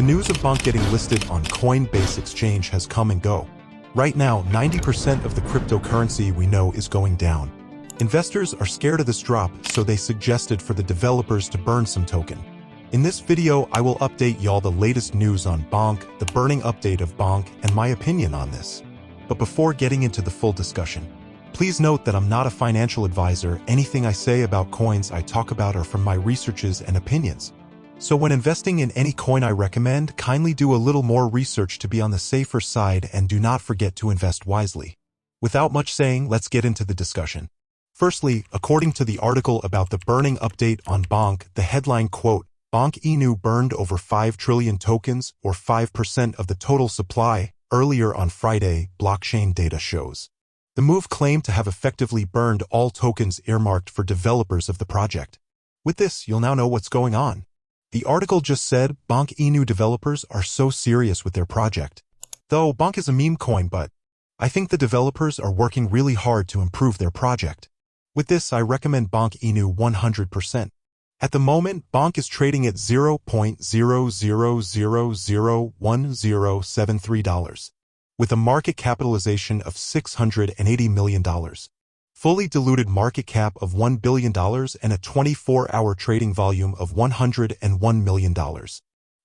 news of Bonk getting listed on Coinbase exchange has come and go. Right now, 90% of the cryptocurrency we know is going down. Investors are scared of this drop, so they suggested for the developers to burn some token. In this video, I will update y'all the latest news on Bonk, the burning update of Bonk, and my opinion on this. But before getting into the full discussion, please note that I'm not a financial advisor. Anything I say about coins I talk about are from my researches and opinions. So when investing in any coin I recommend, kindly do a little more research to be on the safer side and do not forget to invest wisely. Without much saying, let's get into the discussion. Firstly, according to the article about the burning update on Bonk, the headline quote, Bonk Inu burned over 5 trillion tokens, or 5% of the total supply, earlier on Friday, blockchain data shows. The move claimed to have effectively burned all tokens earmarked for developers of the project. With this, you'll now know what's going on. The article just said Bonk Inu developers are so serious with their project. Though Bonk is a meme coin, but I think the developers are working really hard to improve their project. With this, I recommend Bonk Inu 100%. At the moment, Bonk is trading at $0.00001073, with a market capitalization of $680 million. Fully diluted market cap of $1 billion and a 24-hour trading volume of $101 million. Bonk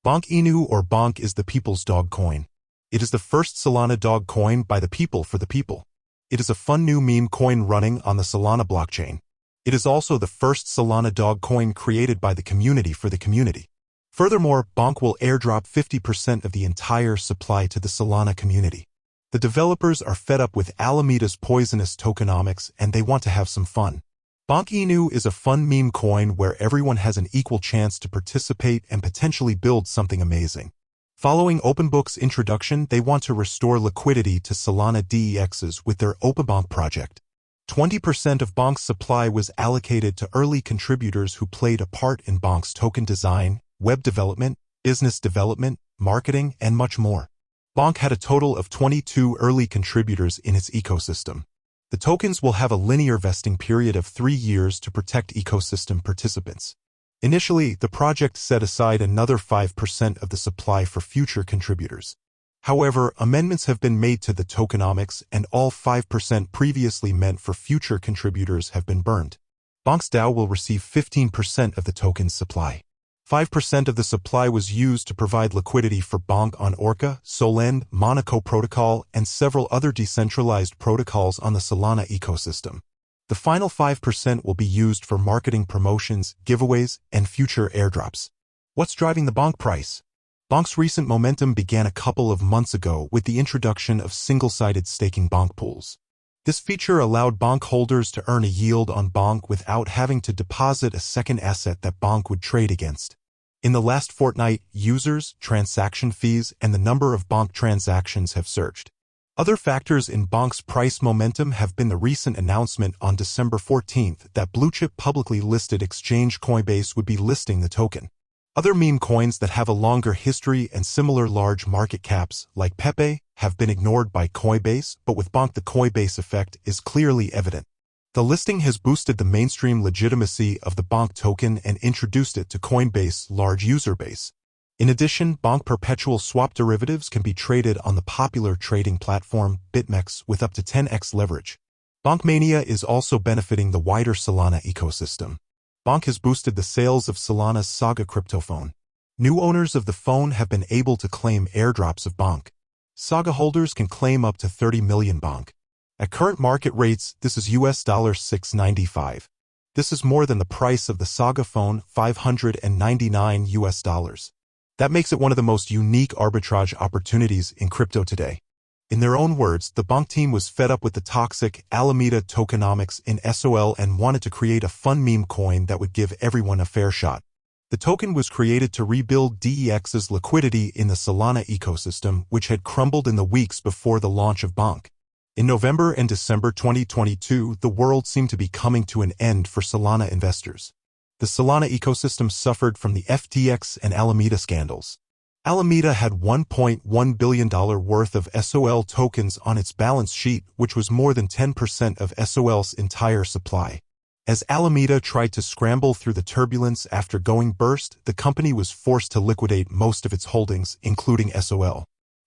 Inu or Bonk is the people's dog coin. It is the first Solana dog coin by the people for the people. It is a fun new meme coin running on the Solana blockchain. It is also the first Solana dog coin created by the community for the community. Furthermore, Bonk will airdrop 50% of the entire supply to the Solana community. The developers are fed up with Alameda's poisonous tokenomics and they want to have some fun. Bonk Inu is a fun meme coin where everyone has an equal chance to participate and potentially build something amazing. Following OpenBook's introduction, they want to restore liquidity to Solana DEXs with their OpenBonk project. 20% of Bonk's supply was allocated to early contributors who played a part in Bonk's token design, web development, business development, marketing, and much more. Bonk had a total of 22 early contributors in its ecosystem. The tokens will have a linear vesting period of 3 years to protect ecosystem participants. Initially, the project set aside another 5% of the supply for future contributors. However, amendments have been made to the tokenomics and all 5% previously meant for future contributors have been burned. Bonk's DAO will receive 15% of the token's supply. 5% of the supply was used to provide liquidity for Bonk on Orca, Solend, Monaco Protocol, and several other decentralized protocols on the Solana ecosystem. The final 5% will be used for marketing promotions, giveaways, and future airdrops. What's driving the Bonk price? Bonk's recent momentum began a couple of months ago with the introduction of single-sided staking Bonk pools. This feature allowed Bonk holders to earn a yield on Bonk without having to deposit a second asset that Bonk would trade against. In the last fortnight, users, transaction fees, and the number of Bonk transactions have surged. Other factors in Bonk's price momentum have been the recent announcement on December 14th that blue-chip publicly listed exchange Coinbase would be listing the token. Other meme coins that have a longer history and similar large market caps, like Pepe, have been ignored by Coinbase, but with Bonk the Coinbase effect is clearly evident. The listing has boosted the mainstream legitimacy of the Bonk token and introduced it to Coinbase's large user base. In addition, Bonk perpetual swap derivatives can be traded on the popular trading platform BitMEX with up to 10x leverage. Bonk Mania is also benefiting the wider Solana ecosystem. Bonk has boosted the sales of Solana's Saga crypto phone. New owners of the phone have been able to claim airdrops of Bonk. Saga holders can claim up to 30 million Bonk. At current market rates, this is $695. This is more than the price of the Saga phone, $599. That makes it one of the most unique arbitrage opportunities in crypto today. In their own words, the Bonk team was fed up with the toxic Alameda tokenomics in SOL and wanted to create a fun meme coin that would give everyone a fair shot. The token was created to rebuild DEX's liquidity in the Solana ecosystem, which had crumbled in the weeks before the launch of Bonk. In November and December 2022, the world seemed to be coming to an end for Solana investors. The Solana ecosystem suffered from the FTX and Alameda scandals. Alameda had $1.1 billion worth of SOL tokens on its balance sheet, which was more than 10% of SOL's entire supply. As Alameda tried to scramble through the turbulence after going burst, the company was forced to liquidate most of its holdings, including SOL.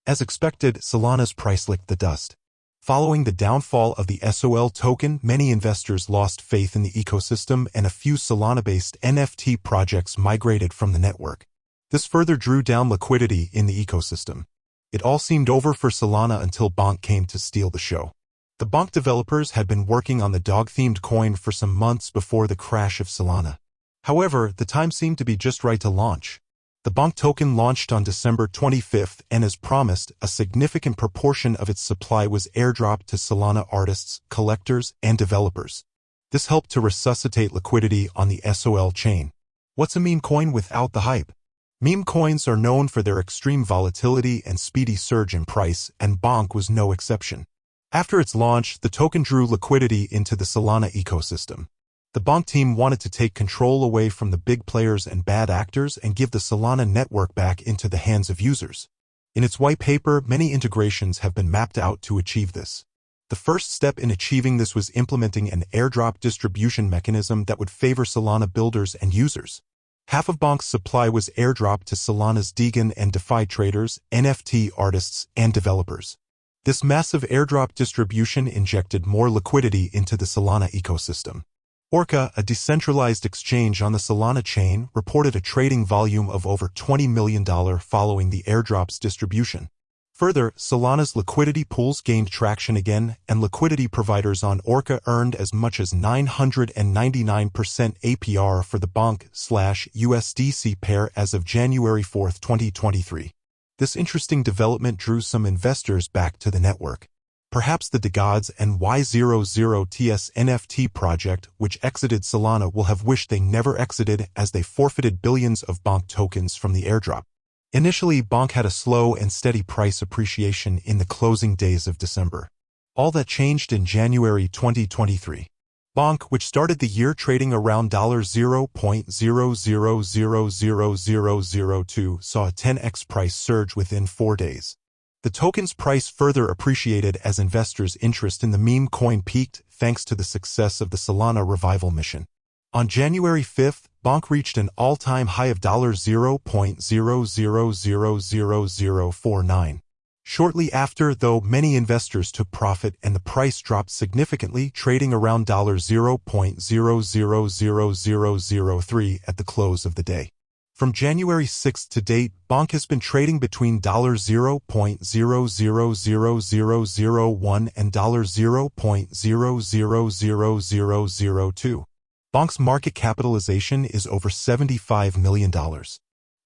As expected, Solana's price licked the dust. Following the downfall of the SOL token, many investors lost faith in the ecosystem and a few Solana-based NFT projects migrated from the network. This further drew down liquidity in the ecosystem. It all seemed over for Solana until Bonk came to steal the show. The Bonk developers had been working on the dog-themed coin for some months before the crash of Solana. However, the time seemed to be just right to launch. The Bonk token launched on December 25th, and as promised, a significant proportion of its supply was airdropped to Solana artists, collectors, and developers. This helped to resuscitate liquidity on the SOL chain. What's a meme coin without the hype? Meme coins are known for their extreme volatility and speedy surge in price, and Bonk was no exception. After its launch, the token drew liquidity into the Solana ecosystem. The Bonk team wanted to take control away from the big players and bad actors and give the Solana network back into the hands of users. In its white paper, many integrations have been mapped out to achieve this. The first step in achieving this was implementing an airdrop distribution mechanism that would favor Solana builders and users. Half of Bonk's supply was airdropped to Solana's Deegan and DeFi traders, NFT artists, and developers. This massive airdrop distribution injected more liquidity into the Solana ecosystem. Orca, a decentralized exchange on the Solana chain, reported a trading volume of over $20 million following the airdrop's distribution. Further, Solana's liquidity pools gained traction again, and liquidity providers on Orca earned as much as 999% APR for the Bonk/USDC pair as of January 4, 2023. This interesting development drew some investors back to the network. Perhaps the DeGods and Y00TS NFT project, which exited Solana, will have wished they never exited as they forfeited billions of Bonk tokens from the airdrop. Initially, Bonk had a slow and steady price appreciation in the closing days of December. All that changed in January 2023. Bonk, which started the year trading around $0.00000002, saw a 10x price surge within 4 days. The token's price further appreciated as investors' interest in the meme coin peaked thanks to the success of the Solana revival mission. On January 5th, Bonk reached an all-time high of $0.00000049. Shortly after, though, many investors took profit and the price dropped significantly, trading around $0.000003 at the close of the day. From January 6th to date, Bonk has been trading between $0.000001 and $0.000002. Bonk's market capitalization is over $75 million.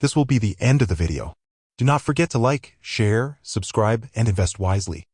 This will be the end of the video. Do not forget to like, share, subscribe, and invest wisely.